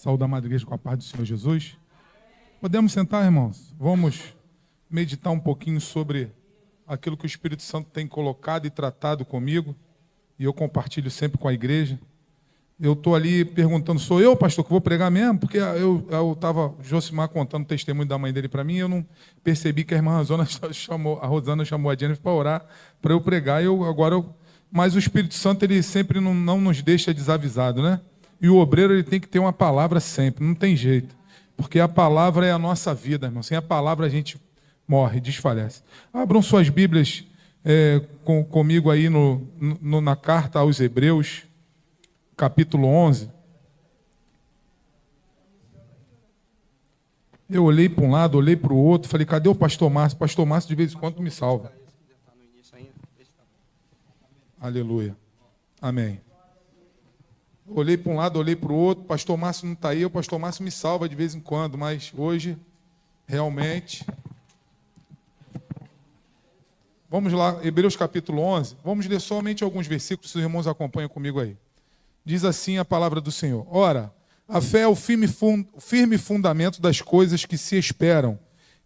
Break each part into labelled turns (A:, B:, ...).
A: Saúde a Madre Igreja com a paz do Senhor Jesus. Podemos sentar, irmãos? Vamos meditar um pouquinho sobre aquilo que o Espírito Santo tem colocado e tratado comigo. E eu compartilho sempre com a igreja. Eu estou ali perguntando, sou eu, pastor, que vou pregar mesmo? Porque eu estava, Josimar contando o testemunho da mãe dele para mim, e eu não percebi que a irmã Rosana chamou a Jennifer para orar, para eu pregar. Mas o Espírito Santo, ele sempre não nos deixa desavisado, né? E o obreiro, ele tem que ter uma palavra sempre, não tem jeito. Porque a palavra é a nossa vida, irmão. Sem a palavra a gente morre, desfalece. Abram suas Bíblias comigo aí na carta aos Hebreus, capítulo 11. Eu olhei para um lado, olhei para o outro, falei, cadê o pastor Márcio? Pastor Márcio, de vez em quando, me salva. Aleluia. Amém. Olhei para um lado, olhei para o outro, pastor Márcio não está aí, o pastor Márcio me salva de vez em quando, mas hoje, realmente... Vamos lá, Hebreus capítulo 11, vamos ler somente alguns versículos, se os irmãos acompanham comigo aí. Diz assim a palavra do Senhor: Ora, a fé é o firme fundamento das coisas que se esperam,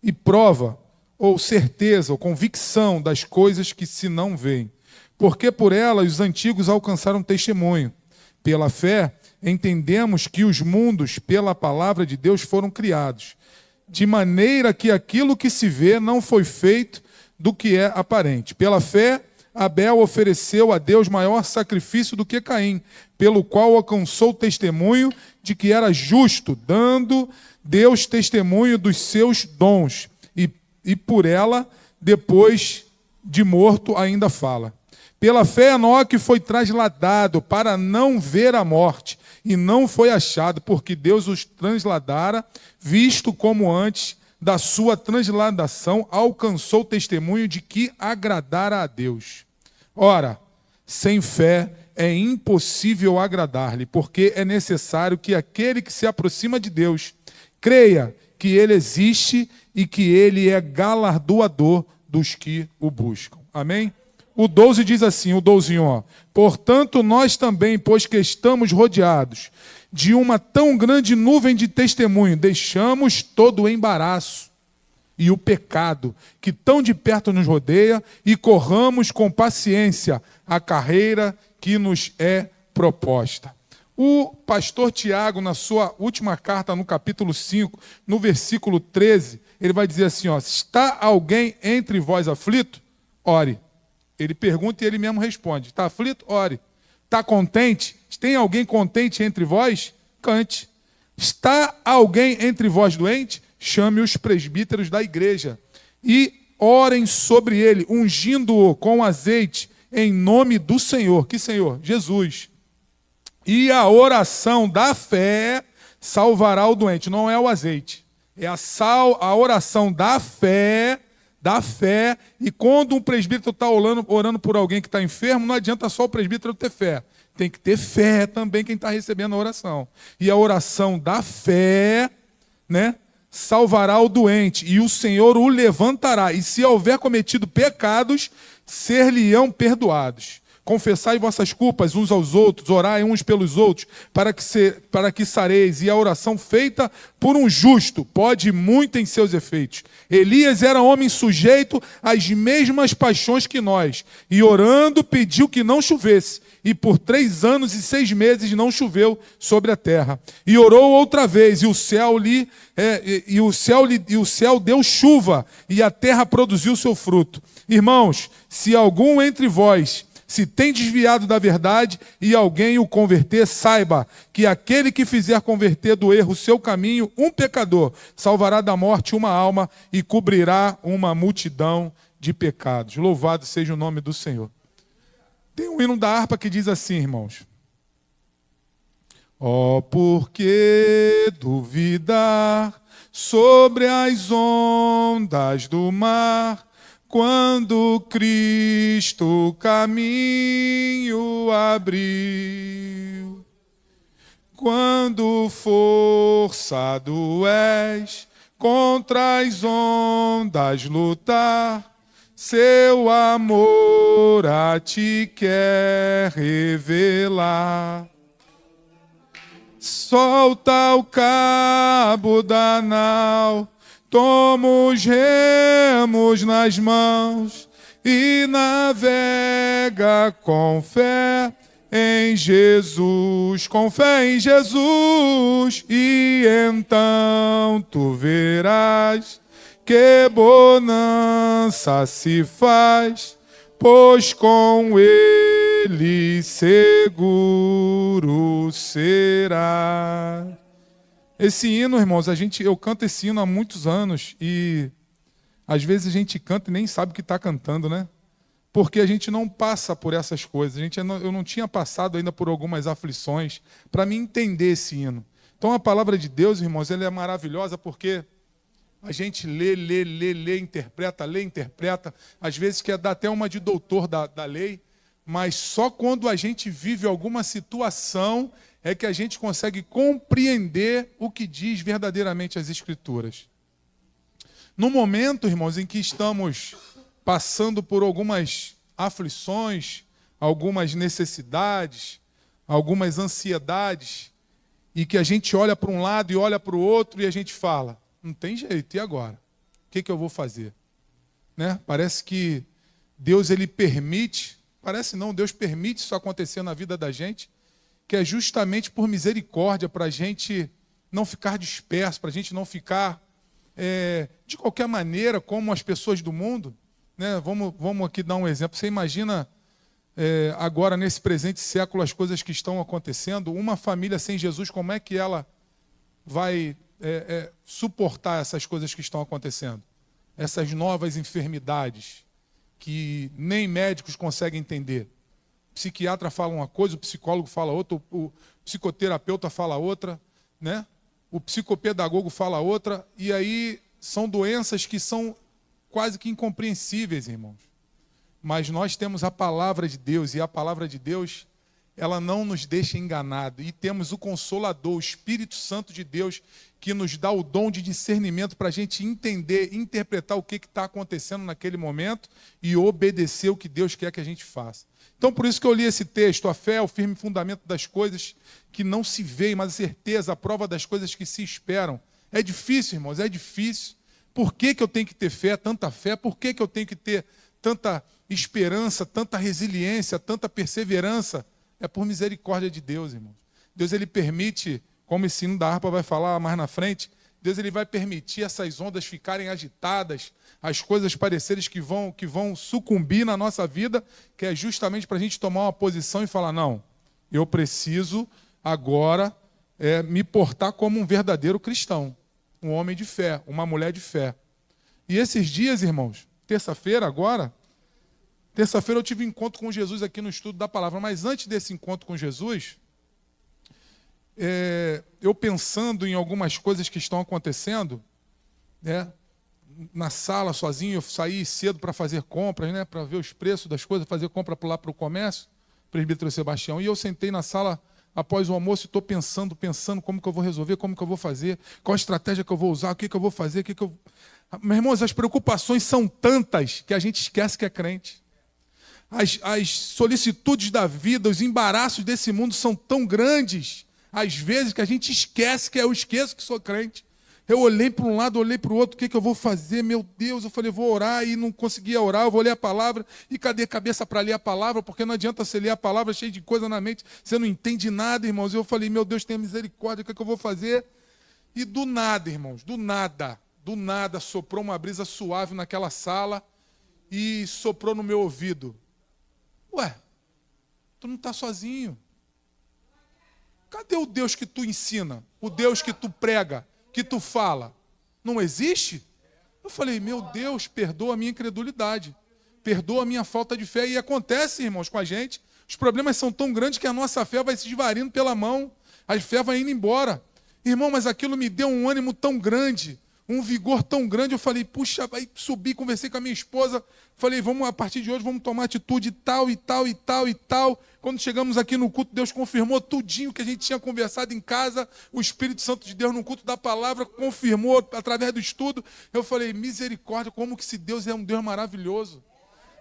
A: e prova, ou certeza, ou convicção das coisas que se não veem. Porque por ela os antigos alcançaram testemunho. Pela fé, entendemos que os mundos, pela palavra de Deus, foram criados, de maneira que aquilo que se vê não foi feito do que é aparente. Pela fé, Abel ofereceu a Deus maior sacrifício do que Caim, pelo qual alcançou testemunho de que era justo, dando Deus testemunho dos seus dons. E por ela, depois de morto, ainda fala. Pela fé, Enoque foi trasladado para não ver a morte, e não foi achado, porque Deus os transladara, visto como antes da sua transladação alcançou testemunho de que agradara a Deus. Ora, sem fé é impossível agradar-lhe, porque é necessário que aquele que se aproxima de Deus creia que ele existe e que ele é galardoador dos que o buscam. Amém? O 12 diz assim, o 12:1, ó. Portanto, nós também, pois que estamos rodeados de uma tão grande nuvem de testemunho, deixamos todo o embaraço e o pecado que tão de perto nos rodeia e corramos com paciência a carreira que nos é proposta. O pastor Tiago, na sua última carta, no capítulo 5, no versículo 13, ele vai dizer assim, ó, está alguém entre vós aflito? Ore. Ele pergunta e ele mesmo responde. Está aflito? Ore. Está contente? Tem alguém contente entre vós? Cante. Está alguém entre vós doente? Chame os presbíteros da igreja e orem sobre ele, ungindo-o com azeite em nome do Senhor. Que Senhor? Jesus. E a oração da fé salvará o doente. Não é o azeite. É a oração da fé, e quando um presbítero está orando por alguém que está enfermo, não adianta só o presbítero ter fé. Tem que ter fé também quem está recebendo a oração. E a oração da fé, né, salvará o doente, e o Senhor o levantará. E se houver cometido pecados, ser-lhe-ão perdoados. Confessai vossas culpas uns aos outros, orai uns pelos outros, para que sareis. E a oração feita por um justo pode muito em seus efeitos. Elias era homem sujeito às mesmas paixões que nós, e orando pediu que não chovesse. E por 3 anos e 6 meses não choveu sobre a terra. E orou outra vez, e o céu deu chuva, e a terra produziu seu fruto. Irmãos, se algum entre vós se tem desviado da verdade e alguém o converter, saiba que aquele que fizer converter do erro o seu caminho, um pecador, salvará da morte uma alma e cobrirá uma multidão de pecados. Louvado seja o nome do Senhor. Tem um hino da harpa que diz assim, irmãos. Ó, por que duvidar sobre as ondas do mar, quando Cristo caminho abriu? Quando forçado és contra as ondas lutar, seu amor a ti quer revelar. solta o cabo da nau, toma os remos nas mãos e navega com fé em Jesus, com fé em Jesus, e então tu verás que bonança se faz, pois com ele seguro será. Esse hino, irmãos, eu canto esse hino há muitos anos e às vezes a gente canta e nem sabe o que está cantando, né? Porque a gente não passa por essas coisas. Eu não tinha passado ainda por algumas aflições para me entender esse hino. Então a palavra de Deus, irmãos, ela é maravilhosa porque a gente lê, interpreta. Às vezes quer dar até uma de doutor da lei, mas só quando a gente vive alguma situação é que a gente consegue compreender o que diz verdadeiramente as Escrituras. No momento, irmãos, em que estamos passando por algumas aflições, algumas necessidades, algumas ansiedades, e que a gente olha para um lado e olha para o outro e a gente fala, não tem jeito, e agora? O que eu vou fazer? Né? Parece que Deus, ele permite, parece não, Deus permite isso acontecer na vida da gente, que é justamente por misericórdia, para a gente não ficar disperso, para a gente não ficar de qualquer maneira como as pessoas do mundo. Né? Vamos aqui dar um exemplo. Você imagina agora, nesse presente século, as coisas que estão acontecendo. Uma família sem Jesus, como é que ela vai suportar essas coisas que estão acontecendo? Essas novas enfermidades que nem médicos conseguem entender. O psiquiatra fala uma coisa, o psicólogo fala outra, o psicoterapeuta fala outra, né? O psicopedagogo fala outra, e aí são doenças que são quase que incompreensíveis, irmãos. Mas nós temos a palavra de Deus, e a palavra de Deus, ela não nos deixa enganados. E temos o Consolador, o Espírito Santo de Deus, que nos dá o dom de discernimento para a gente entender, interpretar o que está acontecendo naquele momento e obedecer o que Deus quer que a gente faça. Então, por isso que eu li esse texto, a fé é o firme fundamento das coisas que não se veem, mas a certeza, a prova das coisas que se esperam. É difícil, irmãos, é difícil. Por que eu tenho que ter fé, tanta fé? Por que eu tenho que ter tanta esperança, tanta resiliência, tanta perseverança? É por misericórdia de Deus, irmãos. Deus, ele permite, como esse hino da harpa vai falar mais na frente, Deus, ele vai permitir essas ondas ficarem agitadas, as coisas parecerem que vão sucumbir na nossa vida, que é justamente para a gente tomar uma posição e falar, não, eu preciso agora me portar como um verdadeiro cristão, um homem de fé, uma mulher de fé. E esses dias, irmãos, terça-feira eu tive um encontro com Jesus aqui no estudo da palavra, mas antes desse encontro com Jesus, eu pensando em algumas coisas que estão acontecendo, né, na sala sozinho, eu saí cedo para fazer compras, né, para ver os preços das coisas, fazer compra lá para o comércio, presbítero Sebastião, e eu sentei na sala após o almoço e estou pensando como que eu vou resolver, como que eu vou fazer, qual a estratégia que eu vou usar, o que eu vou fazer, Meus irmãos, as preocupações são tantas que a gente esquece que é crente. As solicitudes da vida, os embaraços desse mundo são tão grandes, às vezes, que a gente esquece que eu esqueço que sou crente. Eu olhei para um lado, olhei para o outro, o que eu vou fazer? Meu Deus, eu falei, vou orar e não conseguia orar, eu vou ler a palavra. E cadê a cabeça para ler a palavra? Porque não adianta você ler a palavra cheia de coisa na mente, você não entende nada, irmãos. Eu falei, meu Deus, tenha misericórdia, o que eu vou fazer? E do nada, irmãos, do nada, soprou uma brisa suave naquela sala e soprou no meu ouvido. Ué, tu não está sozinho. Cadê o Deus que tu ensina? O Deus que tu prega? Que tu fala, não existe? Eu falei, meu Deus, perdoa a minha incredulidade, perdoa a minha falta de fé. E acontece, irmãos, com a gente, os problemas são tão grandes que a nossa fé vai se esvarindo pela mão, a fé vai indo embora. Irmão, mas aquilo me deu um ânimo tão grande, um vigor tão grande, eu falei, puxa, aí subi, conversei com a minha esposa, falei, vamos, a partir de hoje, vamos tomar atitude tal e tal e tal e tal. Quando chegamos aqui no culto, Deus confirmou tudinho que a gente tinha conversado em casa, o Espírito Santo de Deus no culto da palavra confirmou através do estudo. Eu falei, misericórdia, como que esse Deus é um Deus maravilhoso.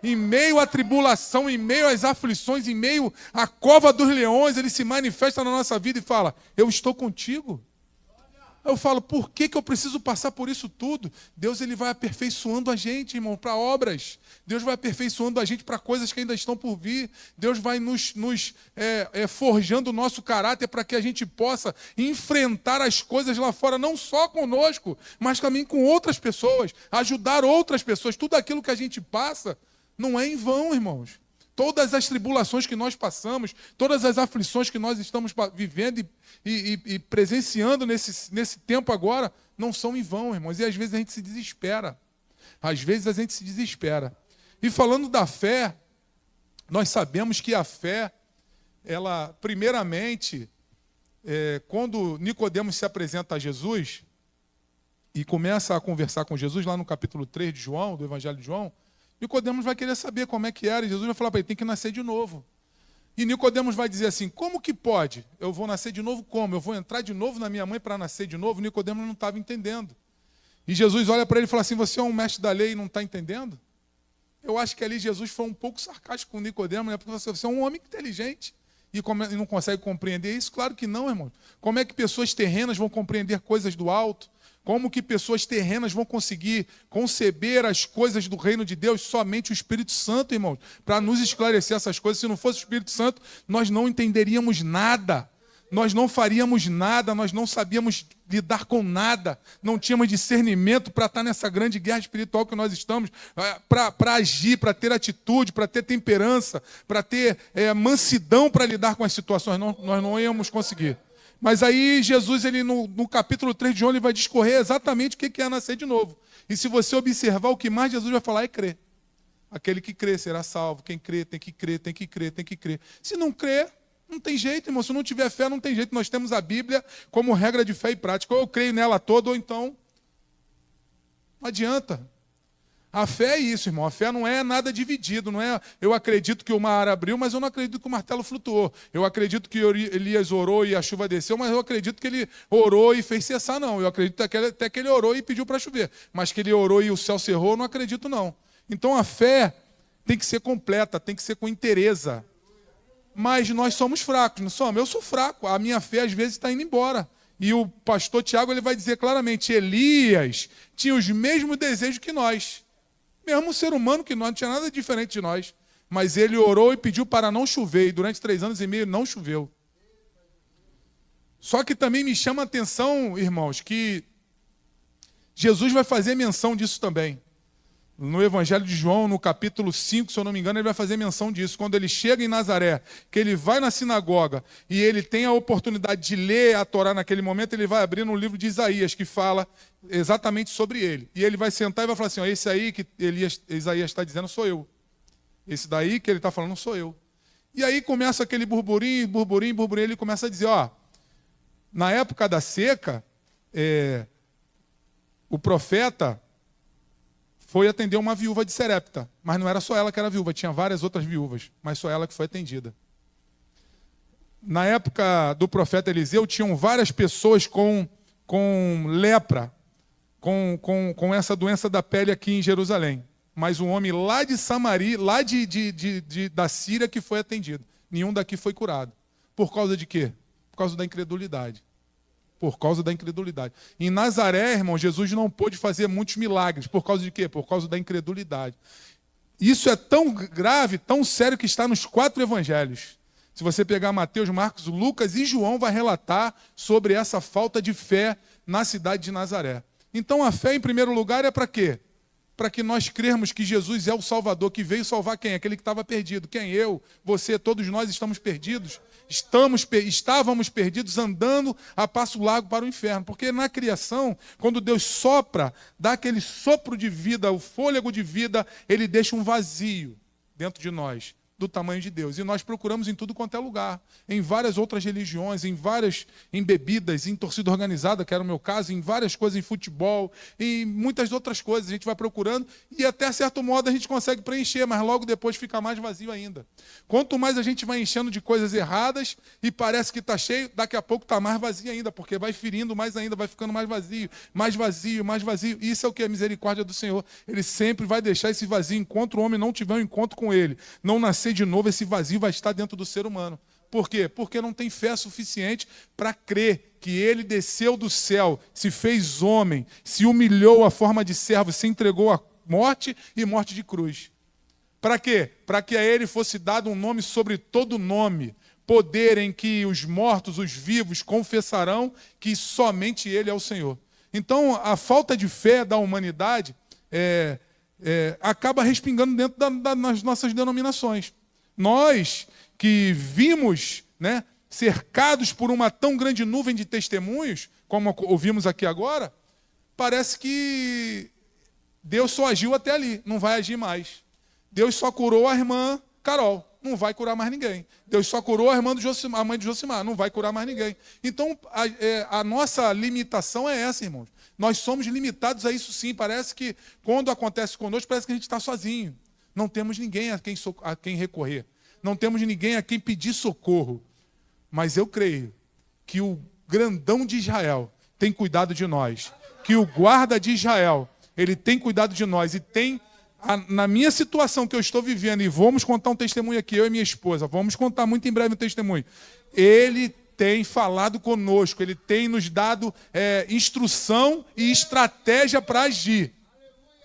A: Em meio à tribulação, em meio às aflições, em meio à cova dos leões, ele se manifesta na nossa vida e fala: eu estou contigo. Eu falo: por que eu preciso passar por isso tudo? Deus, ele vai aperfeiçoando a gente, irmão, para obras. Deus vai aperfeiçoando a gente para coisas que ainda estão por vir. Deus vai nos forjando o nosso caráter para que a gente possa enfrentar as coisas lá fora, não só conosco, mas também com outras pessoas, ajudar outras pessoas. Tudo aquilo que a gente passa não é em vão, irmãos. Todas as tribulações que nós passamos, todas as aflições que nós estamos vivendo e presenciando nesse tempo agora, não são em vão, irmãos. E às vezes a gente se desespera. Às vezes a gente se desespera. E falando da fé, nós sabemos que a fé, ela, primeiramente, quando Nicodemos se apresenta a Jesus e começa a conversar com Jesus, lá no capítulo 3 de João, do Evangelho de João, Nicodemos vai querer saber como é que era, e Jesus vai falar para ele: tem que nascer de novo. E Nicodemos vai dizer assim: como que pode? Eu vou nascer de novo como? Eu vou entrar de novo na minha mãe para nascer de novo? Nicodemos não estava entendendo. E Jesus olha para ele e fala assim: você é um mestre da lei e não está entendendo? Eu acho que ali Jesus foi um pouco sarcástico com Nicodemos, né? Porque você é um homem inteligente e não consegue compreender isso? Claro que não, irmão. Como é que pessoas terrenas vão compreender coisas do alto? Como que pessoas terrenas vão conseguir conceber as coisas do reino de Deus? Somente o Espírito Santo, irmãos, para nos esclarecer essas coisas. Se não fosse o Espírito Santo, nós não entenderíamos nada. Nós não faríamos nada, nós não sabíamos lidar com nada. Não tínhamos discernimento para estar nessa grande guerra espiritual que nós estamos, para agir, para ter atitude, para ter temperança, para ter mansidão para lidar com as situações. Nós não íamos conseguir. Mas aí Jesus, ele no capítulo 3 de João, ele vai discorrer exatamente o que é nascer de novo. E se você observar, o que mais Jesus vai falar é crer. Aquele que crê será salvo. Quem crê tem que crer, tem que crer, tem que crer. Se não crer, não tem jeito, irmão. Se não tiver fé, não tem jeito. Nós temos a Bíblia como regra de fé e prática. Ou eu creio nela toda, ou então não adianta. A fé é isso, irmão. A fé não é nada dividido. Não é eu acredito que o mar abriu, mas eu não acredito que o martelo flutuou. Eu acredito que Elias orou e a chuva desceu, mas eu acredito que ele orou e fez cessar, não. Eu acredito até que ele orou e pediu para chover. Mas que ele orou e o céu cerrou, eu não acredito, não. Então a fé tem que ser completa, tem que ser com inteireza. Mas nós somos fracos, não somos? Eu sou fraco. A minha fé às vezes está indo embora. E o pastor Tiago, ele vai dizer claramente: Elias tinha os mesmos desejos que nós. Mesmo um ser humano que não tinha nada diferente de nós. Mas ele orou e pediu para não chover. E durante 3 anos e meio não choveu. Só que também me chama a atenção, irmãos, que Jesus vai fazer menção disso também. No Evangelho de João, no capítulo 5, se eu não me engano, ele vai fazer menção disso. Quando ele chega em Nazaré, que ele vai na sinagoga e ele tem a oportunidade de ler a Torá naquele momento, ele vai abrir no livro de Isaías, que fala exatamente sobre ele. E ele vai sentar e vai falar assim: ó, esse aí que Isaías está dizendo sou eu. Esse daí que ele está falando sou eu. E aí começa aquele burburinho, ele começa a dizer: ó, na época da seca, o profeta foi atender uma viúva de Serepta. Mas não era só ela que era viúva, tinha várias outras viúvas, mas só ela que foi atendida. Na época do profeta Eliseu, tinham várias pessoas com lepra, com essa doença da pele aqui em Jerusalém. Mas um homem lá de Samaria, lá da Síria, que foi atendido. Nenhum daqui foi curado. Por causa de quê? Por causa da incredulidade. Por causa da incredulidade. Em Nazaré, irmão, Jesus não pôde fazer muitos milagres. Por causa de quê? Por causa da incredulidade. Isso é tão grave, tão sério, que está nos 4 evangelhos. Se você pegar Mateus, Marcos, Lucas e João, vai relatar sobre essa falta de fé na cidade de Nazaré. Então a fé, em primeiro lugar, é para quê? Para que nós crermos que Jesus é o Salvador, que veio salvar quem? Aquele que estava perdido. Quem? Eu, você, todos nós estamos perdidos. Estávamos perdidos, andando a passo largo para o inferno. Porque na criação, quando Deus sopra, dá aquele sopro de vida, o fôlego de vida, ele deixa um vazio dentro de nós. do tamanho de Deus. E nós procuramos em tudo quanto é lugar, em várias outras religiões, em bebidas, em torcida organizada, que era o meu caso, em várias coisas, em futebol, em muitas outras coisas. A gente vai procurando e até certo modo a gente consegue preencher, mas logo depois fica mais vazio ainda. Quanto mais a gente vai enchendo de coisas erradas e parece que está cheio, daqui a pouco está mais vazio ainda, porque vai ferindo mais ainda, vai ficando mais vazio, mais vazio, mais vazio. Isso é o que é a misericórdia do Senhor. Ele sempre vai deixar esse vazio enquanto o homem não tiver um encontro com ele, não nascer de novo, esse vazio vai estar dentro do ser humano. Por quê? Porque não tem fé suficiente para crer que ele desceu do céu, se fez homem, se humilhou à forma de servo, se entregou à morte e morte de cruz. Para quê? Para que a ele fosse dado um nome sobre todo nome, poder em que os mortos, os vivos confessarão que somente ele é o Senhor. Então, a falta de fé da humanidade acaba respingando dentro das nossas denominações. Nós que vimos, né, cercados por uma tão grande nuvem de testemunhos, como ouvimos aqui agora, parece que Deus só agiu até ali, não vai agir mais. Deus só curou a irmã Carol, não vai curar mais ninguém. Deus só curou a mãe de Josimar, não vai curar mais ninguém. Então, a nossa limitação é essa, irmãos. Nós somos limitados a isso sim. Parece que quando acontece conosco, parece que a gente está sozinho. Não temos ninguém a quem recorrer. Não temos ninguém a quem pedir socorro. Mas eu creio que o grandão de Israel tem cuidado de nós. Que o guarda de Israel, ele tem cuidado de nós. E tem, na minha situação que eu estou vivendo, e vamos contar um testemunho aqui, eu e minha esposa, vamos contar muito em breve um testemunho. Ele tem falado conosco, ele tem nos dado instrução e estratégia para agir.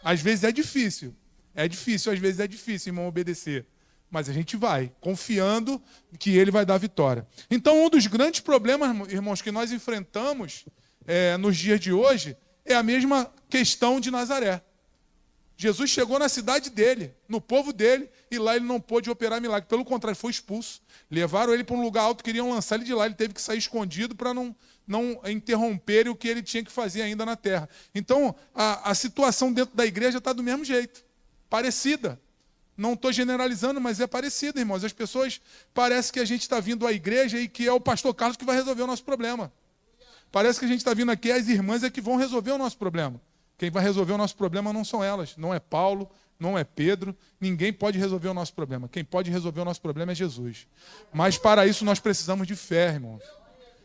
A: Às vezes é difícil, às vezes é difícil, irmão, obedecer. Mas a gente vai, confiando que ele vai dar vitória. Então, um dos grandes problemas, irmãos, que nós enfrentamos nos dias de hoje é a mesma questão de Nazaré. Jesus chegou na cidade dele, no povo dele, e lá ele não pôde operar milagre. Pelo contrário, foi expulso. Levaram ele para um lugar alto, queriam lançar ele de lá. Ele teve que sair escondido para não interromper o que ele tinha que fazer ainda na terra. Então, a situação dentro da igreja está do mesmo jeito, parecida. Não estou generalizando, mas é parecido, irmãos. As pessoas parecem que a gente está vindo à igreja e que é o pastor Carlos que vai resolver o nosso problema. Parece que a gente está vindo aqui, as irmãs é que vão resolver o nosso problema. Quem vai resolver o nosso problema não são elas, não é Paulo, não é Pedro, ninguém pode resolver o nosso problema. Quem pode resolver o nosso problema é Jesus. Mas para isso nós precisamos de fé, irmãos.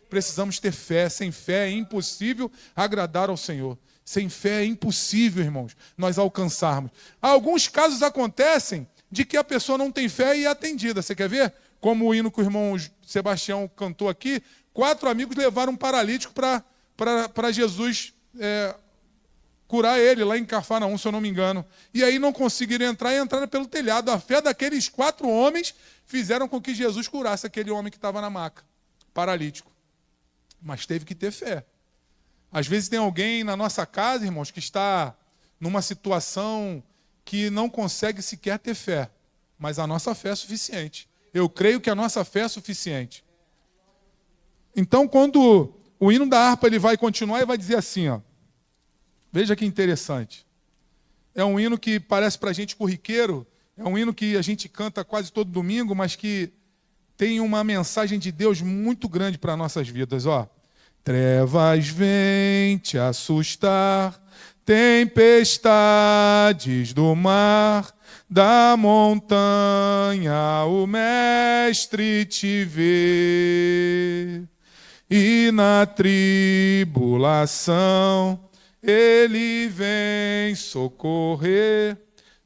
A: Precisamos ter fé. Sem fé é impossível agradar ao Senhor. Sem fé é impossível, irmãos, nós alcançarmos. Alguns casos acontecem de que a pessoa não tem fé e é atendida. Você quer ver? Como o hino que o irmão Sebastião cantou aqui, 4 amigos levaram um paralítico para Jesus curar ele lá em Cafarnaum, se eu não me engano. E aí não conseguiram entrar e entraram pelo telhado. A fé daqueles 4 homens fizeram com que Jesus curasse aquele homem que estava na maca, paralítico. Mas teve que ter fé. Às vezes tem alguém na nossa casa, irmãos, que está numa situação que não consegue sequer ter fé. Mas a nossa fé é suficiente. Eu creio que a nossa fé é suficiente. Então, quando o hino da harpa ele vai continuar e vai dizer assim, ó. Veja que interessante. É um hino que parece para a gente corriqueiro, é um hino que a gente canta quase todo domingo, mas que tem uma mensagem de Deus muito grande para nossas vidas, ó. Trevas vêm te assustar, tempestades do mar, da montanha o mestre te vê, e na tribulação ele vem socorrer,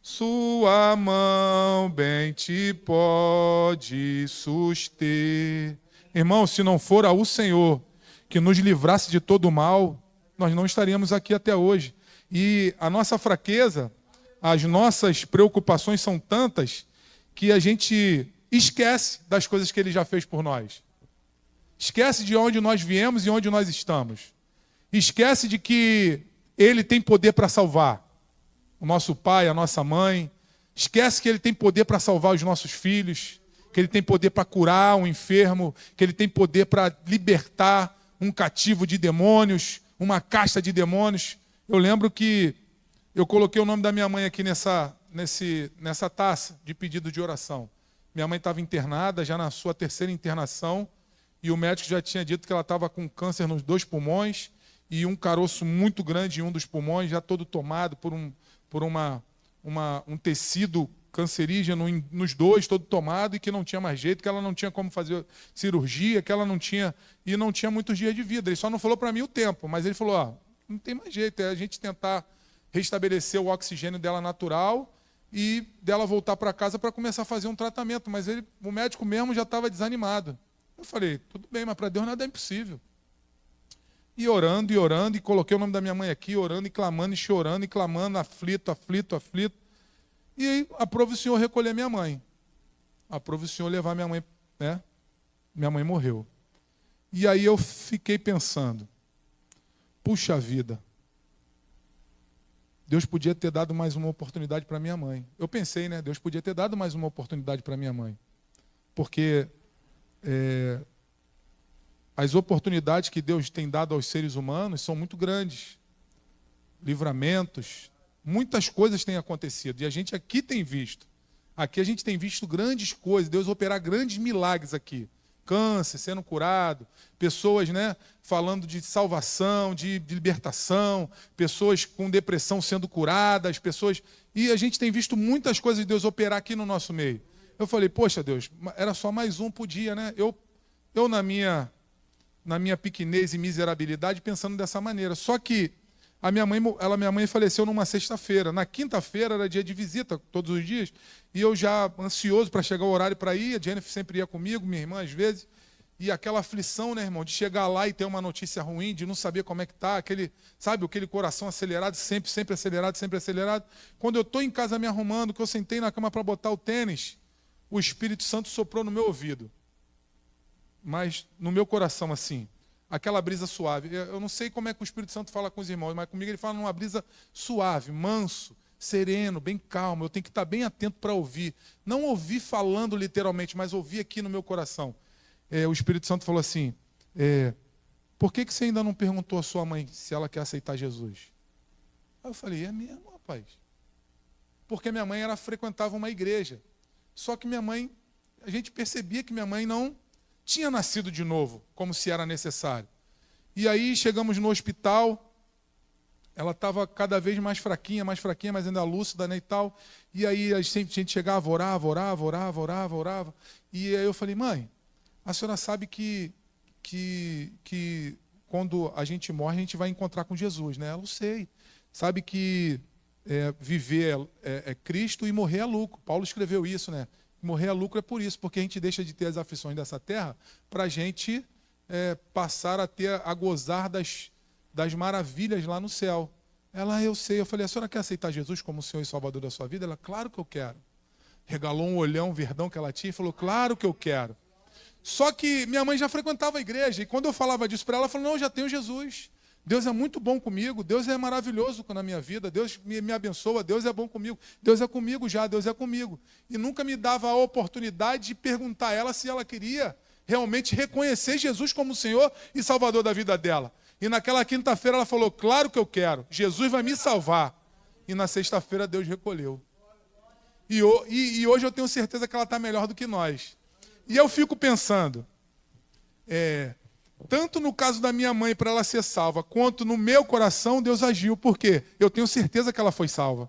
A: sua mão bem te pode suster. Irmão, se não for o Senhor que nos livrasse de todo o mal, nós não estaríamos aqui até hoje. E a nossa fraqueza, as nossas preocupações são tantas que a gente esquece das coisas que Ele já fez por nós. Esquece de onde nós viemos e onde nós estamos. Esquece de que Ele tem poder para salvar o nosso pai, a nossa mãe. Esquece que Ele tem poder para salvar os nossos filhos, que Ele tem poder para curar um enfermo, que Ele tem poder para libertar um cativo de demônios, uma casta de demônios. Eu lembro que eu coloquei o nome da minha mãe aqui nessa taça de pedido de oração. Minha mãe estava internada, já na sua terceira internação, e o médico já tinha dito que ela estava com câncer nos 2 pulmões e um caroço muito grande em um dos pulmões, já todo tomado por um tecido cancerígeno nos 2, todo tomado, e que não tinha mais jeito, que ela não tinha como fazer cirurgia, que ela não tinha muitos dias de vida. Ele só não falou para mim o tempo, mas ele falou, não tem mais jeito, é a gente tentar restabelecer o oxigênio dela natural e dela voltar para casa para começar a fazer um tratamento. Mas o médico mesmo já estava desanimado. Eu falei, tudo bem, mas para Deus nada é impossível. E orando, e coloquei o nome da minha mãe aqui, orando e clamando, e chorando, e clamando, aflito. E aí, aprove o Senhor recolher minha mãe. Aprove o Senhor levar minha mãe, né? Minha mãe morreu. E aí eu fiquei pensando, puxa vida, Deus podia ter dado mais uma oportunidade para minha mãe. Eu pensei, né? Deus podia ter dado mais uma oportunidade para minha mãe. Porque as oportunidades que Deus tem dado aos seres humanos são muito grandes. Livramentos, muitas coisas têm acontecido. E a gente aqui tem visto. Aqui a gente tem visto grandes coisas, Deus operar grandes milagres aqui. Câncer sendo curado, pessoas, né, falando de salvação, de libertação, pessoas com depressão sendo curadas, E a gente tem visto muitas coisas de Deus operar aqui no nosso meio. Eu falei, poxa Deus, era só mais um por dia, né? Eu na minha pequenez e miserabilidade, pensando dessa maneira. Só que minha mãe faleceu numa sexta-feira. Na quinta-feira era dia de visita, todos os dias, e eu já ansioso para chegar o horário para ir, a Jennifer sempre ia comigo, minha irmã às vezes, e aquela aflição, né, irmão, de chegar lá e ter uma notícia ruim, de não saber como é que está, aquele coração acelerado, sempre acelerado. Quando eu estou em casa me arrumando, que eu sentei na cama para botar o tênis, o Espírito Santo soprou no meu ouvido. Mas no meu coração, assim, aquela brisa suave. Eu não sei como é que o Espírito Santo fala com os irmãos, mas comigo ele fala numa brisa suave, manso, sereno, bem calmo. Eu tenho que estar bem atento para ouvir. Não ouvir falando literalmente, mas ouvir aqui no meu coração. O Espírito Santo falou assim, por que você ainda não perguntou à sua mãe se ela quer aceitar Jesus? Aí eu falei, é mesmo, rapaz? Porque minha mãe frequentava uma igreja. Só que a gente percebia que minha mãe não tinha nascido de novo, como se era necessário. E aí chegamos no hospital, ela estava cada vez mais fraquinha, mas ainda lúcida, né, e tal. E aí a gente chegava, orava. E aí eu falei, mãe, a senhora sabe que quando a gente morre, a gente vai encontrar com Jesus, né? Eu sei. Sabe que viver é Cristo e morrer é lucro. Paulo escreveu isso, né? Morrer é lucro é por isso, porque a gente deixa de ter as aflições dessa terra para a gente passar a gozar das maravilhas lá no céu. Eu sei. Eu falei, a senhora quer aceitar Jesus como Senhor e Salvador da sua vida? Ela, claro que eu quero. Regalou um olhão verdão que ela tinha e falou, claro que eu quero. Só que minha mãe já frequentava a igreja, e quando eu falava disso para ela, ela falou, não, eu já tenho Jesus. Deus é muito bom comigo, Deus é maravilhoso na minha vida, Deus me abençoa, Deus é bom comigo, Deus é comigo já, Deus é comigo. E nunca me dava a oportunidade de perguntar a ela se ela queria realmente reconhecer Jesus como Senhor e Salvador da vida dela. E naquela quinta-feira ela falou, claro que eu quero, Jesus vai me salvar. E na sexta-feira Deus recolheu. E hoje eu tenho certeza que ela está melhor do que nós. E eu fico pensando, tanto no caso da minha mãe para ela ser salva, quanto no meu coração Deus agiu. Por quê? Eu tenho certeza que ela foi salva.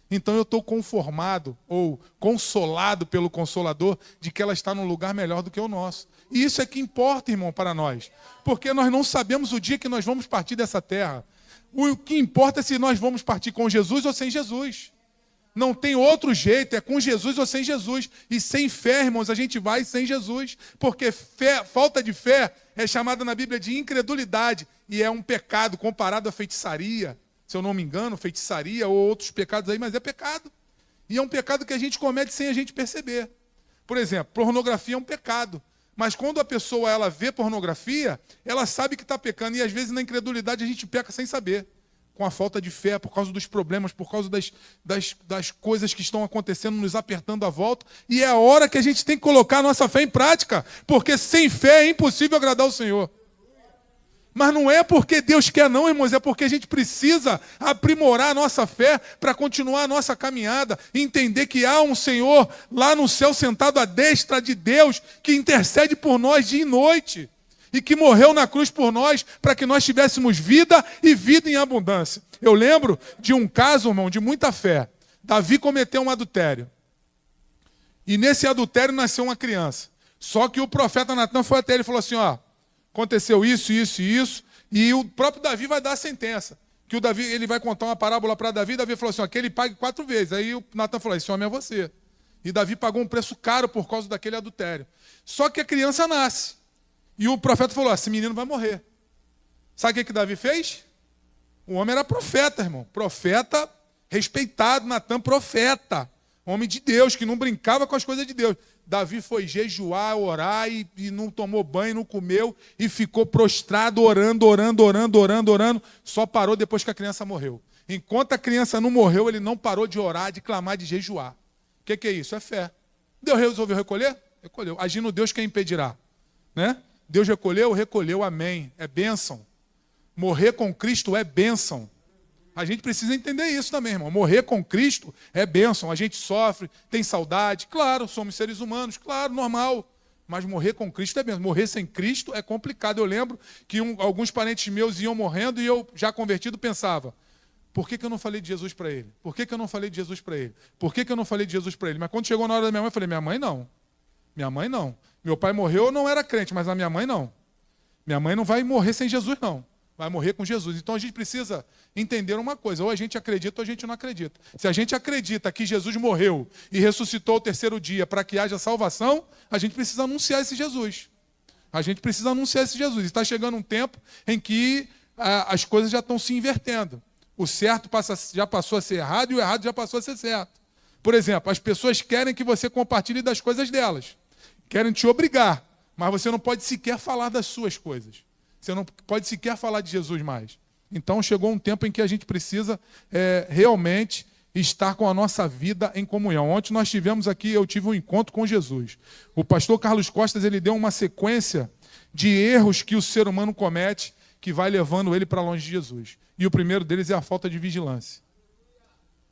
A: Então eu estou conformado ou consolado pelo Consolador de que ela está num lugar melhor do que o nosso. E isso é que importa, irmão, para nós. Porque nós não sabemos o dia que nós vamos partir dessa terra. O que importa é se nós vamos partir com Jesus ou sem Jesus. Não tem outro jeito, é com Jesus ou sem Jesus. E sem fé, irmãos, a gente vai sem Jesus. Porque falta de fé é chamada na Bíblia de incredulidade. E é um pecado comparado à feitiçaria. Se eu não me engano, feitiçaria ou outros pecados aí, mas é pecado. E é um pecado que a gente comete sem a gente perceber. Por exemplo, pornografia é um pecado. Mas quando a pessoa ela vê pornografia, ela sabe que está pecando. E às vezes na incredulidade a gente peca sem saber. Com a falta de fé, por causa dos problemas, por causa das coisas que estão acontecendo, nos apertando à volta. E é a hora que a gente tem que colocar a nossa fé em prática. Porque sem fé é impossível agradar o Senhor. Mas não é porque Deus quer não, irmãos, é porque a gente precisa aprimorar a nossa fé para continuar a nossa caminhada, e entender que há um Senhor lá no céu sentado à destra de Deus, que intercede por nós dia e noite, e que morreu na cruz por nós, para que nós tivéssemos vida e vida em abundância. Eu lembro de um caso, irmão, de muita fé. Davi cometeu um adultério. E nesse adultério nasceu uma criança. Só que o profeta Natan foi até ele e falou assim, ó, aconteceu isso, isso e isso, e o próprio Davi vai dar a sentença. Que o Davi, ele vai contar uma parábola para Davi, e Davi falou assim, ó, que ele pague 4 vezes. Aí o Natan falou, esse homem é você. E Davi pagou um preço caro por causa daquele adultério. Só que a criança nasce. E o profeta falou, esse menino vai morrer. Sabe o que Davi fez? O homem era profeta, irmão. Profeta respeitado, Natan, profeta. Homem de Deus, que não brincava com as coisas de Deus. Davi foi jejuar, orar e não tomou banho, não comeu e ficou prostrado, orando. Só parou depois que a criança morreu. Enquanto a criança não morreu, ele não parou de orar, de clamar, de jejuar. O que é isso? É fé. Deus resolveu recolher? Recolheu. Agindo Deus, quem impedirá? Né? Deus recolheu? Recolheu. Amém. É bênção. Morrer com Cristo é bênção. A gente precisa entender isso também, irmão. Morrer com Cristo é bênção. A gente sofre, tem saudade. Claro, somos seres humanos. Claro, normal. Mas morrer com Cristo é bênção. Morrer sem Cristo é complicado. Eu lembro que alguns parentes meus iam morrendo e eu, já convertido, pensava, por que eu não falei de Jesus para ele? Por que eu não falei de Jesus para ele? Por que eu não falei de Jesus para ele? Mas quando chegou na hora da minha mãe, eu falei, minha mãe não. Minha mãe não. Meu pai morreu, eu não era crente, mas a minha mãe não. Minha mãe não vai morrer sem Jesus, não. Vai morrer com Jesus. Então a gente precisa entender uma coisa, ou a gente acredita ou a gente não acredita. Se a gente acredita que Jesus morreu e ressuscitou ao 3º dia para que haja salvação, a gente precisa anunciar esse Jesus. A gente precisa anunciar esse Jesus. Está chegando um tempo em que as coisas já estão se invertendo. O certo já passou a ser errado e o errado já passou a ser certo. Por exemplo, as pessoas querem que você compartilhe das coisas delas. Querem te obrigar, mas você não pode sequer falar das suas coisas. Você não pode sequer falar de Jesus mais. Então chegou um tempo em que a gente precisa realmente estar com a nossa vida em comunhão. Ontem nós tivemos aqui, eu tive um encontro com Jesus. O pastor Carlos Costas, ele deu uma sequência de erros que o ser humano comete, que vai levando ele para longe de Jesus. E o primeiro deles é a falta de vigilância.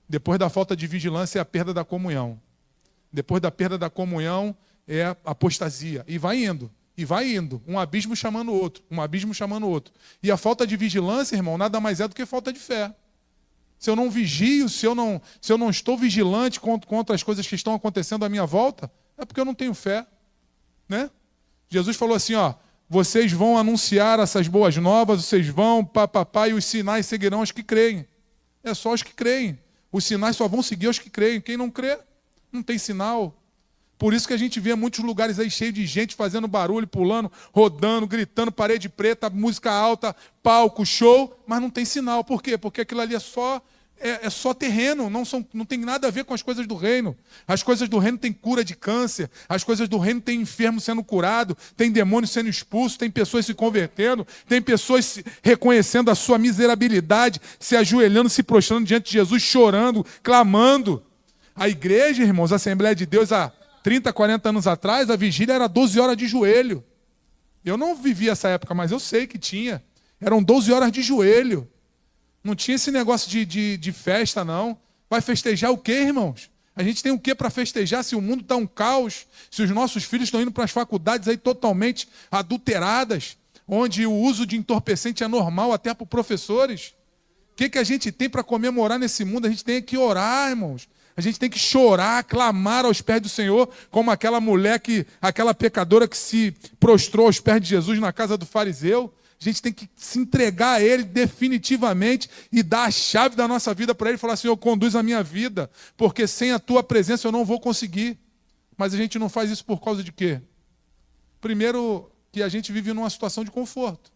A: Depois da falta de vigilância é a perda da comunhão. Depois da perda da comunhão é a apostasia. E vai indo. E vai indo, um abismo chamando o outro, um abismo chamando o outro. E a falta de vigilância, irmão, nada mais é do que falta de fé. Se eu não vigio, se eu não estou vigilante contra as coisas que estão acontecendo à minha volta, é porque eu não tenho fé. Né? Jesus falou assim, ó, vocês vão anunciar essas boas novas, vocês vão, e os sinais seguirão os que creem. É só os que creem. Os sinais só vão seguir os que creem. Quem não crê, não tem sinal. Por isso que a gente vê muitos lugares aí cheios de gente fazendo barulho, pulando, rodando, gritando, parede preta, música alta, palco, show, mas não tem sinal. Por quê? Porque aquilo ali é só terreno, não tem nada a ver com as coisas do reino. As coisas do reino têm cura de câncer, as coisas do reino têm enfermo sendo curado, tem demônio sendo expulso, tem pessoas se convertendo, tem pessoas reconhecendo a sua miserabilidade, se ajoelhando, se prostrando diante de Jesus, chorando, clamando. A igreja, irmãos, a Assembleia de Deus, 30, 40 anos atrás, a vigília era 12 horas de joelho. Eu não vivi essa época, mas eu sei que tinha. Eram 12 horas de joelho. Não tinha esse negócio de festa, não. Vai festejar o quê, irmãos? A gente tem o quê para festejar se o mundo está um caos? Se os nossos filhos estão indo para as faculdades aí totalmente adulteradas, onde o uso de entorpecente é normal até para os professores? O que a gente tem para comemorar nesse mundo? A gente tem que orar, irmãos. A gente tem que chorar, clamar aos pés do Senhor, como aquela mulher, aquela pecadora que se prostrou aos pés de Jesus na casa do fariseu. A gente tem que se entregar a Ele definitivamente e dar a chave da nossa vida para Ele e falar, Senhor, conduz a minha vida, porque sem a Tua presença eu não vou conseguir. Mas a gente não faz isso por causa de quê? Primeiro, que a gente vive numa situação de conforto.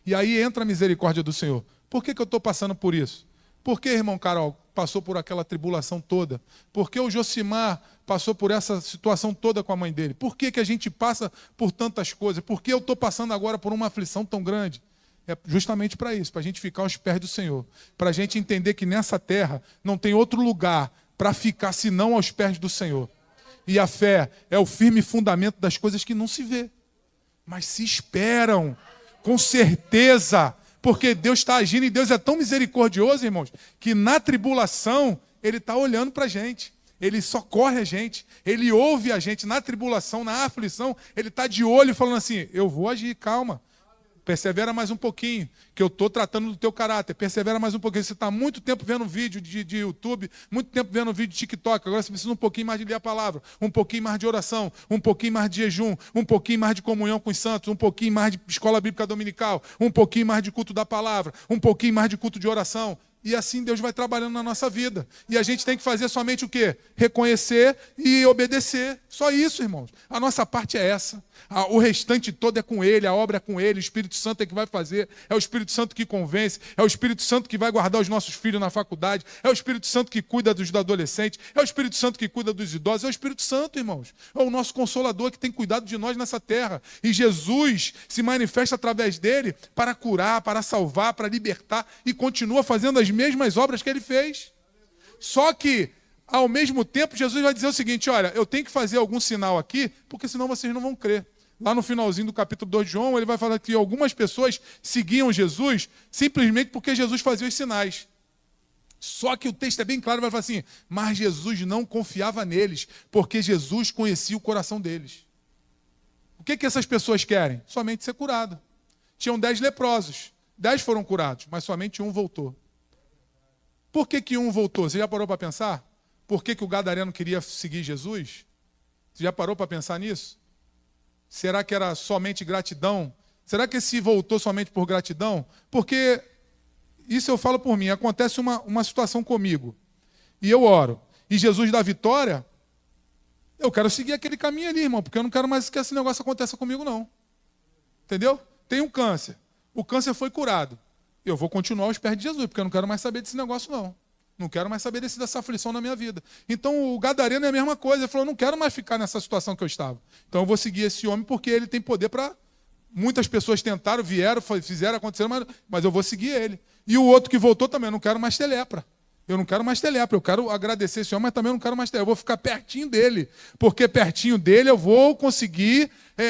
A: E aí entra a misericórdia do Senhor. Por que eu estou passando por isso? Por que, irmão Carol, passou por aquela tribulação toda? Por que o Josimar passou por essa situação toda com a mãe dele? Por que a gente passa por tantas coisas? Por que eu estou passando agora por uma aflição tão grande? É justamente para isso, para a gente ficar aos pés do Senhor. Para a gente entender que nessa terra não tem outro lugar para ficar senão aos pés do Senhor. E a fé é o firme fundamento das coisas que não se vê, mas se esperam. Com certeza. Porque Deus está agindo e Deus é tão misericordioso, irmãos, que na tribulação Ele está olhando para a gente. Ele socorre a gente. Ele ouve a gente na tribulação, na aflição. Ele está de olho falando assim, eu vou agir, calma. Persevera mais um pouquinho, que eu estou tratando do teu caráter. Persevera mais um pouquinho. Você está muito tempo vendo vídeo de YouTube, muito tempo vendo vídeo de TikTok. Agora você precisa um pouquinho mais de ler a palavra, um pouquinho mais de oração, um pouquinho mais de jejum, um pouquinho mais de comunhão com os santos, um pouquinho mais de escola bíblica dominical, um pouquinho mais de culto da palavra, um pouquinho mais de culto de oração. E assim Deus vai trabalhando na nossa vida. E a gente tem que fazer somente o quê? Reconhecer e obedecer. Só isso, irmãos. A nossa parte é essa. O restante todo é com Ele, a obra é com Ele, o Espírito Santo é que vai fazer. É o Espírito Santo que convence, é o Espírito Santo que vai guardar os nossos filhos na faculdade, é o Espírito Santo que cuida dos adolescentes, é o Espírito Santo que cuida dos idosos, é o Espírito Santo, irmãos. É o nosso Consolador que tem cuidado de nós nessa terra. E Jesus se manifesta através dele para curar, para salvar, para libertar e continua fazendo as mesmas obras que ele fez. Só que, ao mesmo tempo, Jesus vai dizer o seguinte, olha, eu tenho que fazer algum sinal aqui, porque senão vocês não vão crer. Lá no finalzinho do capítulo 2 de João, ele vai falar que algumas pessoas seguiam Jesus simplesmente porque Jesus fazia os sinais. Só que o texto é bem claro, vai falar assim, mas Jesus não confiava neles, porque Jesus conhecia o coração deles. O que essas pessoas querem? Somente ser curado. Tinham 10 leprosos, 10 foram curados, mas somente um voltou. Por que um voltou? Você já parou para pensar? Por que o gadareno queria seguir Jesus? Você já parou para pensar nisso? Será que era somente gratidão? Será que esse voltou somente por gratidão? Porque, isso eu falo por mim, acontece uma situação comigo, e eu oro, e Jesus dá vitória, eu quero seguir aquele caminho ali, irmão, porque eu não quero mais que esse negócio aconteça comigo, não. Entendeu? Tem um câncer, o câncer foi curado, eu vou continuar aos pés de Jesus, porque eu não quero mais saber desse negócio, não. Não quero mais saber dessa aflição na minha vida. Então o gadareno é a mesma coisa. Ele falou, não quero mais ficar nessa situação que eu estava. Então eu vou seguir esse homem porque ele tem poder para... Muitas pessoas tentaram, vieram, fizeram, aconteceram, mas eu vou seguir ele. E o outro que voltou também, eu não quero mais ter lepra. Eu não quero mais ter lepra. Eu quero agradecer esse homem, mas também eu não quero mais ter. Eu vou ficar pertinho dele. Porque pertinho dele eu vou conseguir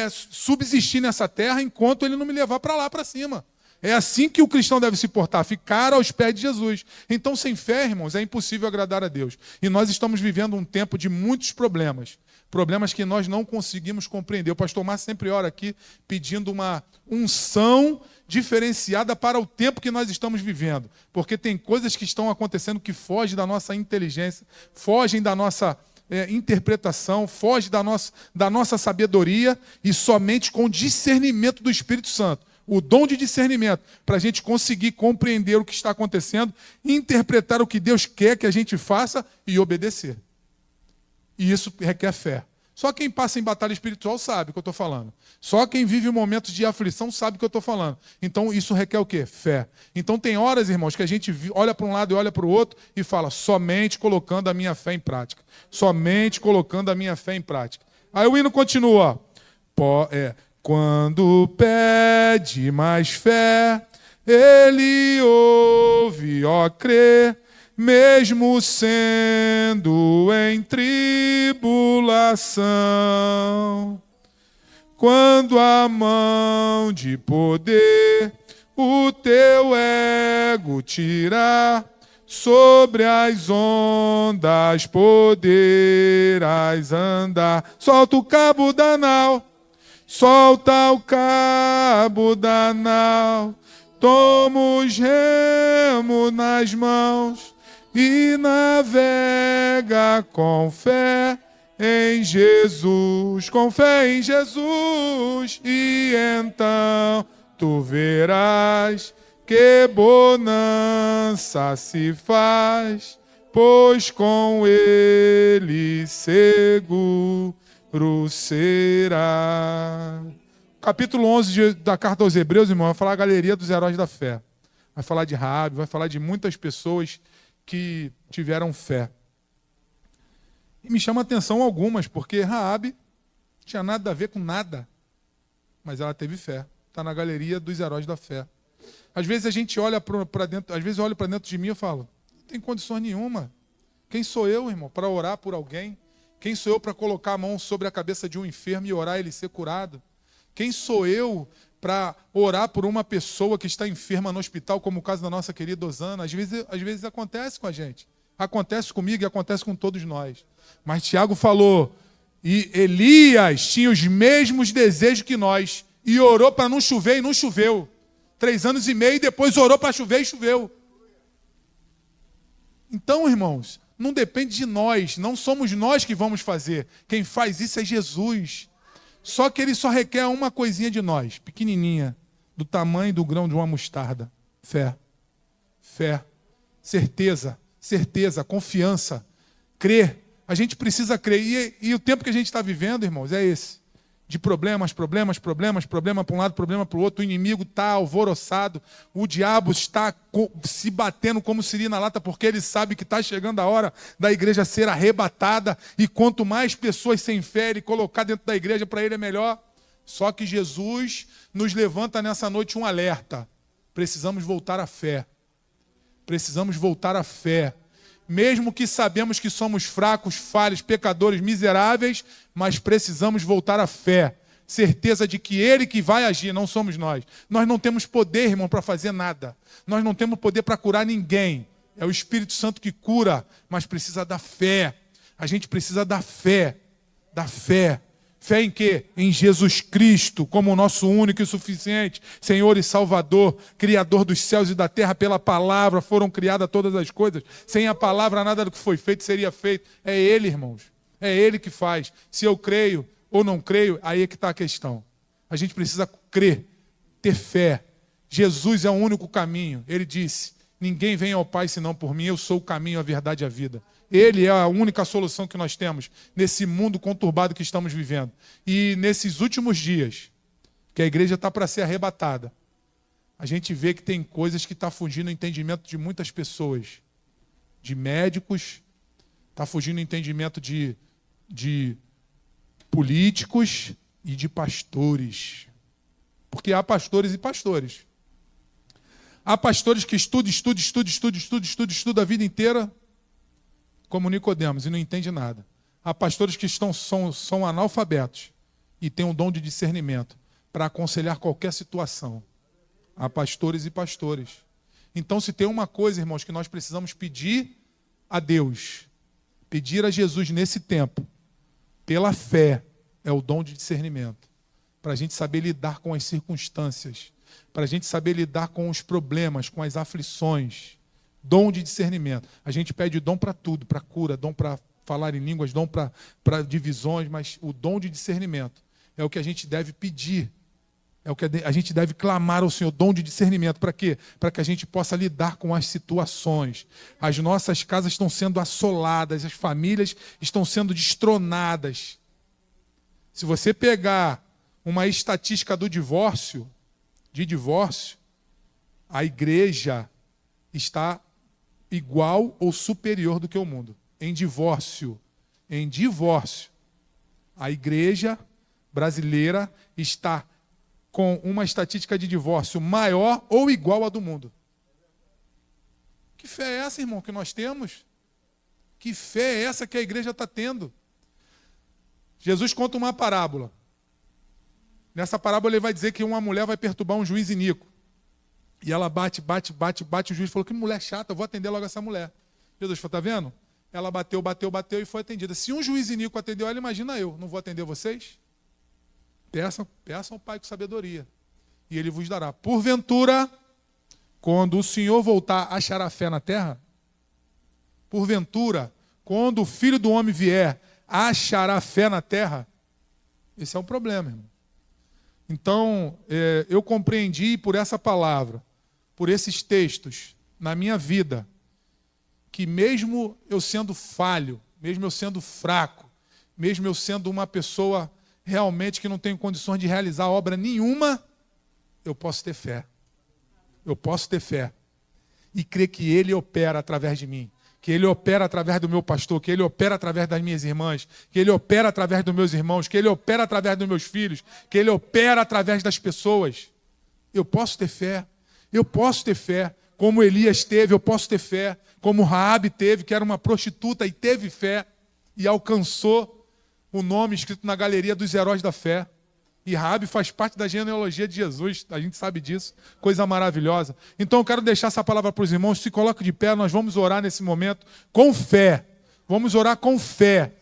A: subsistir nessa terra enquanto ele não me levar para lá, para cima. É assim que o cristão deve se portar, ficar aos pés de Jesus. Então, sem fé, irmãos, é impossível agradar a Deus. E nós estamos vivendo um tempo de muitos problemas. Problemas que nós não conseguimos compreender. O pastor Márcio sempre ora aqui pedindo uma unção diferenciada para o tempo que nós estamos vivendo. Porque tem coisas que estão acontecendo que fogem da nossa inteligência, fogem da nossa interpretação, fogem da nossa sabedoria, e somente com discernimento do Espírito Santo. O dom de discernimento, para a gente conseguir compreender o que está acontecendo, interpretar o que Deus quer que a gente faça e obedecer. E isso requer fé. Só quem passa em batalha espiritual sabe o que eu estou falando. Só quem vive momentos de aflição sabe o que eu estou falando. Então isso requer o quê? Fé. Então tem horas, irmãos, que a gente olha para um lado e olha para o outro e fala, somente colocando a minha fé em prática. Somente colocando a minha fé em prática. Aí o hino continua. Quando pede mais fé, ele ouve, ó crer, mesmo sendo em tribulação. Quando a mão de poder o teu ego tirar, sobre as ondas poderás andar. Solta o cabo da nau. Solta o cabo da nau, toma os remos nas mãos e navega com fé em Jesus, com fé em Jesus, e então tu verás que bonança se faz, pois com ele seguro será. Capítulo 11 da carta aos Hebreus, irmão, vai falar a galeria dos heróis da fé. Vai falar de Raabe, vai falar de muitas pessoas que tiveram fé. E me chama a atenção algumas, porque Raabe tinha nada a ver com nada, mas ela teve fé. Está na galeria dos heróis da fé. Às vezes a gente olha para dentro, às vezes eu olho para dentro de mim e falo, não tem condições nenhuma. Quem sou eu, irmão, para orar por alguém? Quem sou eu para colocar a mão sobre a cabeça de um enfermo e orar ele ser curado? Quem sou eu para orar por uma pessoa que está enferma no hospital, como o caso da nossa querida Osana. Às vezes acontece com a gente. Acontece comigo e acontece com todos nós. Mas Tiago falou, e Elias tinha os mesmos desejos que nós, e orou para não chover e não choveu. 3 anos e meio, e depois orou para chover e choveu. Então, irmãos, não depende de nós, não somos nós que vamos fazer. Quem faz isso é Jesus. Só que ele só requer uma coisinha de nós, pequenininha, do tamanho do grão de uma mostarda. Fé, certeza, confiança, crer. A gente precisa crer. E o tempo que a gente está vivendo, irmãos, é esse. De problema para um lado, problema para o outro. O inimigo está alvoroçado. O diabo está se batendo como siri na lata, porque ele sabe que está chegando a hora da igreja ser arrebatada. E quanto mais pessoas sem fé ele colocar dentro da igreja, para ele é melhor. Só que Jesus nos levanta nessa noite um alerta. Precisamos voltar à fé. Precisamos voltar à fé. Mesmo que sabemos que somos fracos, falhos, pecadores, miseráveis, mas precisamos voltar à fé. Certeza de que Ele que vai agir, não somos nós. Nós não temos poder, irmão, para fazer nada. Nós não temos poder para curar ninguém. É o Espírito Santo que cura, mas precisa da fé. A gente precisa da fé. Da fé. Fé em quê? Em Jesus Cristo, como o nosso único e suficiente Senhor e Salvador, Criador dos céus e da terra. Pela palavra foram criadas todas as coisas. Sem a palavra nada do que foi feito seria feito. É Ele, irmãos. É Ele que faz. Se eu creio ou não creio, aí é que está a questão. A gente precisa crer, ter fé. Jesus é o único caminho. Ele disse, ninguém vem ao Pai senão por mim. Eu sou o caminho, a verdade e a vida. Ele é a única solução que nós temos nesse mundo conturbado que estamos vivendo. E nesses últimos dias, que a igreja está para ser arrebatada, a gente vê que tem coisas que estão fugindo do entendimento de muitas pessoas. De médicos, está fugindo do entendimento de políticos e de pastores. Porque há pastores e pastores. Há pastores que estudam a vida inteira, como Nicodemos, e não entende nada. Há pastores que são analfabetos e têm um dom de discernimento para aconselhar qualquer situação. Há pastores e pastores. Então, se tem uma coisa, irmãos, que nós precisamos pedir a Deus, pedir a Jesus nesse tempo, pela fé, é o dom de discernimento. Para a gente saber lidar com as circunstâncias, para a gente saber lidar com os problemas, com as aflições. Dom de discernimento. A gente pede dom para tudo, para cura, dom para falar em línguas, dom para divisões, mas o dom de discernimento é o que a gente deve pedir. É o que a gente deve clamar ao Senhor, dom de discernimento. Para quê? Para que a gente possa lidar com as situações. As nossas casas estão sendo assoladas, as famílias estão sendo destronadas. Se você pegar uma estatística do divórcio, a igreja está igual ou superior do que o mundo. Em divórcio, a igreja brasileira está com uma estatística de divórcio maior ou igual à do mundo. Que fé é essa, irmão, que nós temos? Que fé é essa que a igreja está tendo? Jesus conta uma parábola. Nessa parábola ele vai dizer que uma mulher vai perturbar um juiz iníquo. E ela bate, o juiz falou, que mulher chata, eu vou atender logo essa mulher. Jesus falou, está vendo? Ela bateu e foi atendida. Se um juiz iníquo atendeu ela, imagina eu, não vou atender vocês? Peçam ao Pai com sabedoria, e Ele vos dará. Porventura, quando o Senhor voltar, achará fé na terra? Porventura, quando o Filho do Homem vier, achará fé na terra? Esse é um problema, irmão. Então, eu compreendi por essa palavra, por esses textos, na minha vida, que mesmo eu sendo falho, mesmo eu sendo fraco, mesmo eu sendo uma pessoa realmente que não tenho condições de realizar obra nenhuma, eu posso ter fé. Eu posso ter fé. E crer que Ele opera através de mim. Que Ele opera através do meu pastor, que Ele opera através das minhas irmãs, que Ele opera através dos meus irmãos, que Ele opera através dos meus filhos, que Ele opera através das pessoas. Eu posso ter fé. Eu posso ter fé. Como Elias teve, eu posso ter fé. Como Raabe teve, que era uma prostituta e teve fé e alcançou o nome escrito na galeria dos heróis da fé. E Raabe faz parte da genealogia de Jesus, a gente sabe disso, coisa maravilhosa. Então eu quero deixar essa palavra para os irmãos, se coloque de pé, nós vamos orar nesse momento com fé. Vamos orar com fé,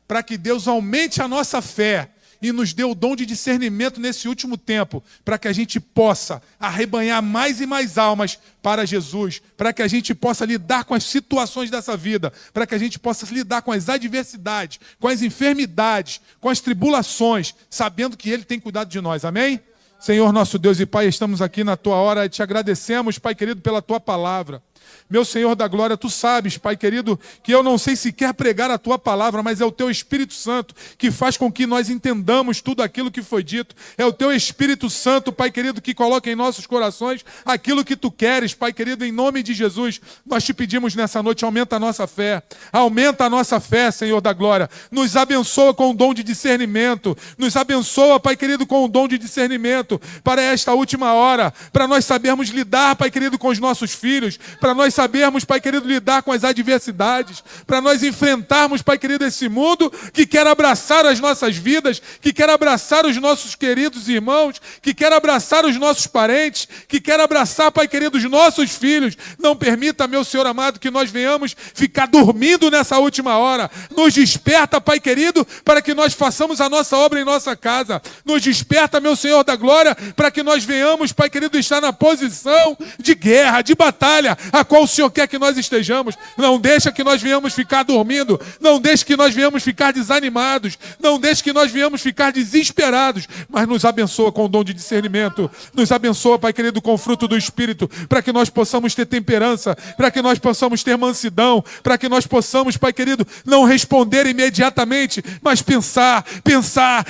A: para que Deus aumente a nossa fé e nos dê o dom de discernimento nesse último tempo, para que a gente possa arrebanhar mais e mais almas para Jesus, para que a gente possa lidar com as situações dessa vida, para que a gente possa lidar com as adversidades, com as enfermidades, com as tribulações, sabendo que Ele tem cuidado de nós, amém? Senhor nosso Deus e Pai, estamos aqui na Tua hora e te agradecemos, Pai querido, pela Tua palavra. Meu Senhor da glória, Tu sabes, Pai querido, que eu não sei sequer pregar a Tua palavra, mas é o Teu Espírito Santo que faz com que nós entendamos tudo aquilo que foi dito. É o Teu Espírito Santo, Pai querido, que coloca em nossos corações aquilo que Tu queres, Pai querido, em nome de Jesus. Nós te pedimos nessa noite, aumenta a nossa fé. Aumenta a nossa fé, Senhor da glória. Nos abençoa com o dom de discernimento. Nos abençoa, Pai querido, com o dom de discernimento para esta última hora, para nós sabermos lidar, Pai querido, com os nossos filhos, para nós sabermos, Pai querido, lidar com as adversidades, para nós enfrentarmos, Pai querido, esse mundo que quer abraçar as nossas vidas, que quer abraçar os nossos queridos irmãos, que quer abraçar os nossos parentes, que quer abraçar, Pai querido, os nossos filhos. Não permita, meu Senhor amado, que nós venhamos ficar dormindo nessa última hora. Nos desperta, Pai querido, para que nós façamos a nossa obra em nossa casa. Nos desperta, meu Senhor da glória, para que nós venhamos, Pai querido, estar na posição de guerra, de batalha, a qual o Senhor quer que nós estejamos. Não deixa que nós venhamos ficar dormindo, não deixe que nós venhamos ficar desanimados, não deixe que nós venhamos ficar desesperados, mas nos abençoa com o dom de discernimento, nos abençoa, Pai querido, com o fruto do Espírito, para que nós possamos ter temperança, para que nós possamos ter mansidão, para que nós possamos, Pai querido, não responder imediatamente, mas pensar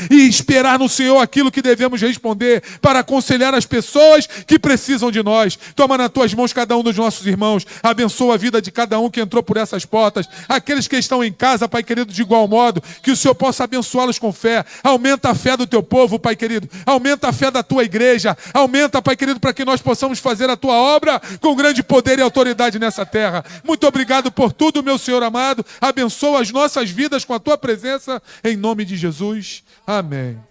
A: e esperar no Senhor aquilo que devemos responder, para aconselhar as pessoas que precisam de nós. Toma nas tuas mãos cada um dos nossos irmãos, abençoa a vida de cada um que entrou por essas portas, aqueles que estão em casa, Pai querido, de igual modo, que o Senhor possa abençoá-los com fé. Aumenta a fé do teu povo, Pai querido, aumenta a fé da tua igreja, aumenta, Pai querido, para que nós possamos fazer a tua obra com grande poder e autoridade nessa terra. Muito obrigado por tudo, meu Senhor amado, abençoa as nossas vidas com a tua presença, em nome de Jesus, amém.